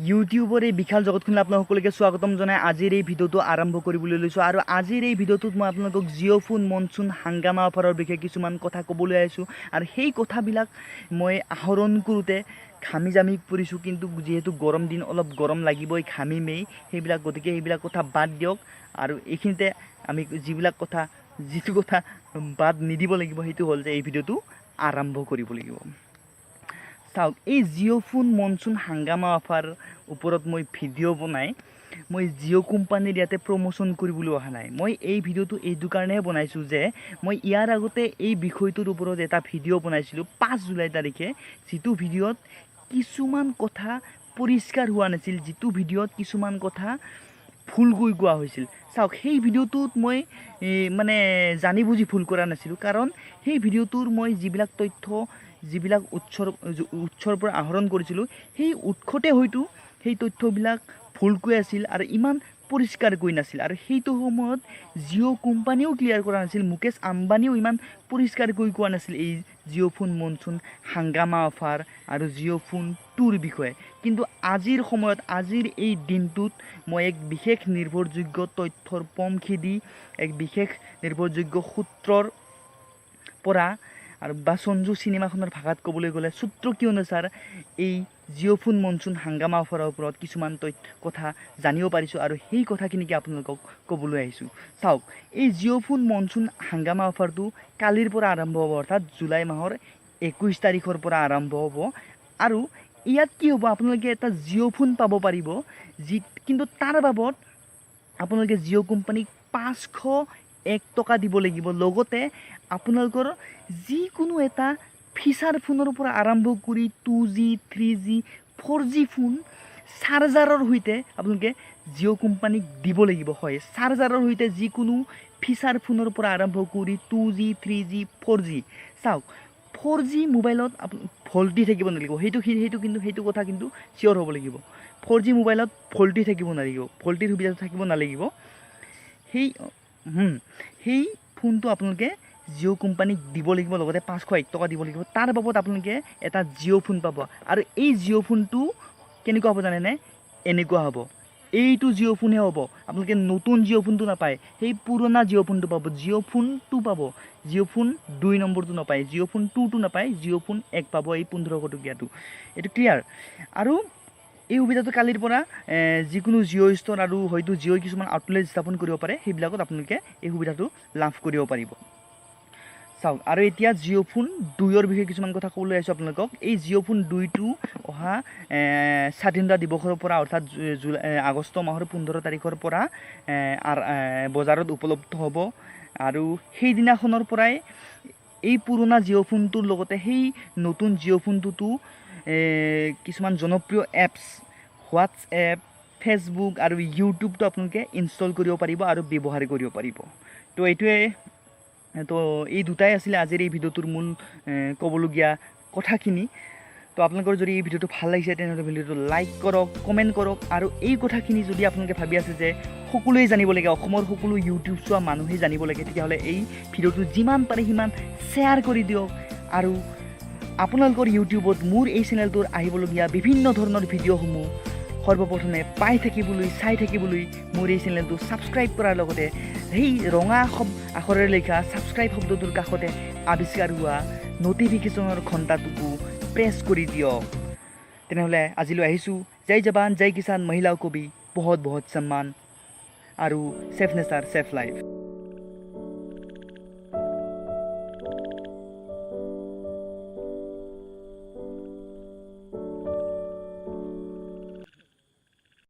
ইউটিউবৰ এই বিশাল জগতখনলৈ আপোনাক সকলোকে স্বাগতম জনাই আজিৰ এই ভিডিঅ'টো আৰম্ভ কৰিবলৈ লৈছোঁ। আৰু আজিৰ এই ভিডিঅ'টোত মই আপোনালোকক জিঅ' ফোন মনচুন হাংগামা অফাৰৰ বিষয়ে কিছুমান কথা ক'বলৈ আহিছোঁ। আৰু সেই কথাবিলাক মই আহৰণ কৰোঁতে ঘামি জামি পৰিছোঁ, কিন্তু যিহেতু গৰম দিন অলপ গৰম লাগিবই, ঘামিমেই গতিকে সেইবিলাক কথা বাদ দিয়ক। আৰু এইখিনিতে আমি যিটো কথা বাদ নিদিব লাগিব সেইটো হ'ল যে এই ভিডিঅ'টো আৰম্ভ কৰিব লাগিব। চাওক, এই জিঅ' ফোন মনচুন হাংগামা অফাৰ ওপৰত মই ভিডিঅ' বনাই মই জিঅ' কোম্পানীৰ ইয়াতে প্ৰমোশ্যন কৰিবলৈ অহা নাই। মই এই ভিডিঅ'টো এইটো কাৰণেহে বনাইছোঁ যে মই ইয়াৰ আগতে এই বিষয়টোৰ ওপৰত এটা ভিডিঅ' বনাইছিলোঁ 5 জুলাই তাৰিখে, যিটো ভিডিঅ'ত কিছুমান কথা পৰিষ্কাৰ হোৱা নাছিল, যিটো ভিডিঅ'ত কিছুমান কথা ভুলকৈ কোৱা হৈছিল। চাওক, সেই ভিডিঅ'টোত মই জানি বুজি ভুল কৰা নাছিলোঁ, কাৰণ সেই ভিডিঅ'টোৰ মই যিবিলাক উৎসৰ পৰা আহৰণ কৰিছিলোঁ সেই উৎসতে হয়তো সেই তথ্যবিলাক ভুলকৈ আছিল আৰু ইমান পৰিষ্কাৰকৈ নাছিল। আৰু সেইটো সময়ত জিঅ' কোম্পানীও ক্লিয়াৰ কৰা নাছিল, মুকেশ আম্বানীও ইমান পৰিষ্কাৰকৈ কোৱা নাছিল এই জিঅ' ফোন মনচুন হাংগামা অফাৰ আৰু জিঅ' ফোন 2ৰ বিষয়ে। কিন্তু আজিৰ সময়ত, আজিৰ এই দিনটোত মই এক বিশেষ নিৰ্ভৰযোগ্য তথ্যৰ পমখেদি এক বিশেষ নিৰ্ভৰযোগ্য সূত্ৰৰ পৰা আৰু সঞ্জু চিনেমাখনৰ ভাষাত ক'বলৈ গ'লে সূত্ৰকী অনুসাৰ এই জিঅ' ফোন মনচুন হাংগামা অফাৰৰ ওপৰত কিছুমান কথা জানিব পাৰিছোঁ, আৰু সেই কথাখিনিকে আপোনালোকক ক'বলৈ আহিছোঁ। চাওক, এই জিঅ' ফোন মনচুন হাংগামা অফাৰটো কালিৰ পৰা আৰম্ভ হ'ব, অৰ্থাৎ জুলাই মাহৰ 21 তাৰিখৰ পৰা আৰম্ভ হ'ব। আৰু ইয়াত কি হ'ব, আপোনালোকে এটা জিঅ' ফোন পাব পাৰিব, কিন্তু তাৰ বাবদ আপোনালোকে জিঅ' কোম্পানীক 501 টকা দিব লাগিব। লগতে আপোনালোকৰ যিকোনো এটা ফিচাৰ ফোনৰ পৰা আৰম্ভ কৰি 2G 3G 4G ফোন চাৰ্জাৰৰ সৈতে আপোনালোকে জিঅ' কোম্পানীক দিব লাগিব। হয়, চাৰ্জাৰৰ সৈতে যিকোনো ফিচাৰ ফোনৰ পৰা আৰম্ভ কৰি 2G 3G 4G। চাওক, 4G মোবাইলত ভল্টি থাকিব নালাগিব, সেইটো কথা কিন্তু চিয়'ৰ হ'ব লাগিব। 4G মোবাইলত ভল্টি থাকিব নালাগিব, ভল্টিৰ সুবিধা থাকিব নালাগিব। সেই ফোনটো আপোনালোকে জিঅ' কোম্পানীক দিব লাগিব, লগতে 501 টকা দিব লাগিব। তাৰ বাবদ আপোনালোকে এটা জিঅ' ফোন পাব। আৰু এই জিঅ' ফোনটো কেনেকুৱা হ'ব জানেনে? এনেকুৱা হ'ব, এইটো জিঅ' ফোনহে হ'ব। আপোনালোকে নতুন জিঅ' ফোনটো নাপায়, সেই পুৰণা জিঅ' ফোনটো পাব। জিঅ' ফোন 2 পাব, জিঅ' ফোন 2 নম্বৰটো নাপায়, জিঅ' ফোন 2টো নাপায়, জিঅ' ফোন 1 পাব, এই 1500 টকীয়াটো। এইটো ক্লিয়াৰ? আৰু এই সুবিধাটো কালিৰ পৰা যিকোনো জিঅ' ষ্ট'ৰ আৰু হয়তো জিঅ'ই কিছুমান আউটলেট স্থাপন কৰিব পাৰে, সেইবিলাকত আপোনালোকে এই সুবিধাটো লাভ কৰিব পাৰিব। চাওক, আৰু এতিয়া জিঅ' ফোন 2ৰ বিষয়ে কিছুমান কথা ক'বলৈ আহিছোঁ আপোনালোকক। এই জিঅ' ফোন 2টো অহা স্বাধীনতা দিৱসৰ পৰা, অৰ্থাৎ আগষ্ট মাহৰ 15 তাৰিখৰ পৰা বজাৰত উপলব্ধ হ'ব। আৰু সেইদিনাখনৰ পৰাই এই পুৰণা জিঅ' ফোনটোৰ লগতে সেই নতুন জিঅ' ফোনটোতো কিছুমান জনপ্ৰিয় এপছ, হোৱাটছএপ, ফেচবুক আৰু ইউটিউবটো আপোনালোকে ইনষ্টল কৰিব পাৰিব আৰু ব্যৱহাৰ কৰিব পাৰিব। তো এই দুটাই আছিলে আজিৰ এই ভিডিঅ'টোৰ মূল ক'বলগীয়া কথাখিনি। তো আপোনালোকৰ যদি এই ভিডিঅ'টো ভাল লাগিছে তেনেহ'লে ভিডিঅ'টো লাইক কৰক, কমেণ্ট কৰক। আৰু এই কথাখিনি যদি আপোনালোকে ভাবি আছে যে সকলোৱে জানিব লাগে, অসমৰ সকলো ইউটিউব চোৱা মানুহেই জানিব লাগে, তেতিয়াহ'লে এই ভিডিঅ'টো যিমান পাৰে সিমান শ্বেয়াৰ কৰি দিয়ক। আৰু আপোনালোকৰ ইউটিউবত মোৰ এই চেনেলটোৰ আহিবলগীয়া বিভিন্ন ধৰণৰ ভিডিঅ'সমূহ সৰ্বপ্ৰথমে চাই থাকিবলৈ মোৰ এই চেনেলটো ছাবস্ক্ৰাইব কৰাৰ লগতে সেই ৰঙা আখৰেৰে লিখা ছাবস্ক্ৰাইব শব্দটোৰ কাষতে আৱিষ্কাৰ হোৱা ন'টিফিকেশ্যনৰ ঘণ্টাটোকো প্ৰেছ কৰি দিয়ক। তেনেহ'লে আজিলৈ আহিছোঁ। জয় জৱান, জয় কিষাণ, মহিলাও কবি, বহুত বহুত সন্মান আৰু ছেফ নেচাৰ, ছেফ লাইফ।